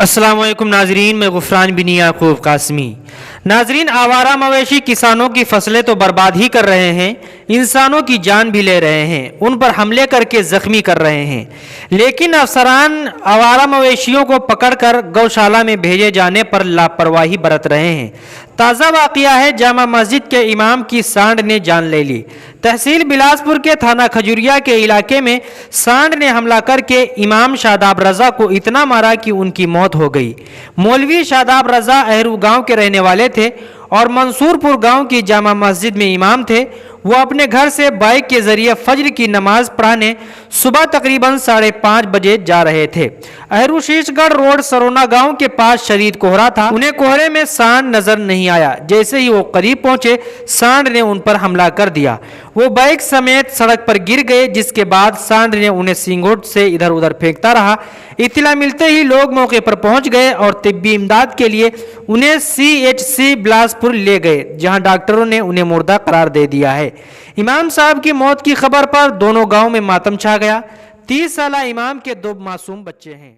السلام علیکم ناظرین، میں غفران بن یعقوب قاسمی۔ ناظرین، آوارہ مویشی کسانوں کی فصلیں تو برباد ہی کر رہے ہیں، انسانوں کی جان بھی لے رہے ہیں، ان پر حملے کر کے زخمی کر رہے ہیں، لیکن افسران آوارہ مویشیوں کو پکڑ کر گوشالہ میں بھیجے جانے پر لاپرواہی برت رہے ہیں۔ تازہ واقعہ ہے، جامع مسجد کے امام کی سانڈ نے جان لے لی۔ تحصیل بلاسپور کے تھانہ کھجوریا کے علاقے میں سانڈ نے حملہ کر کے امام شاداب رضا کو اتنا مارا کہ ان کی موت ہو گئی۔ مولوی شاداب رضا اہرو گاؤں کے رہنے والے تھے اور منصور پور گاؤں کی جامع مسجد میں امام تھے۔ وہ اپنے گھر سے بائک کے ذریعے فجر کی نماز پڑھانے صبح تقریباً 5:30 بجے جا رہے تھے۔ اہرو شیش گڑھ روڈ سرونا گاؤں کے پاس شدید کوہرا تھا، انہیں کوہرے میں سانڈ نظر نہیں آیا۔ جیسے ہی وہ قریب پہنچے، سانڈ نے ان پر حملہ کر دیا۔ وہ بائک سمیت سڑک پر گر گئے، جس کے بعد سانڈ نے انہیں سینگوٹ سے ادھر ادھر پھینکتا رہا۔ اطلاع ملتے ہی لوگ موقع پر پہنچ گئے اور طبی امداد کے لیے انہیں CHC بلاسپور لے گئے، جہاں ڈاکٹروں نے انہیں مردہ قرار دے دیا ہے۔ امام صاحب کی موت کی خبر پر دونوں گاؤں میں ماتم چھا گیا۔ 30 سالہ امام کے 2 معصوم بچے ہیں۔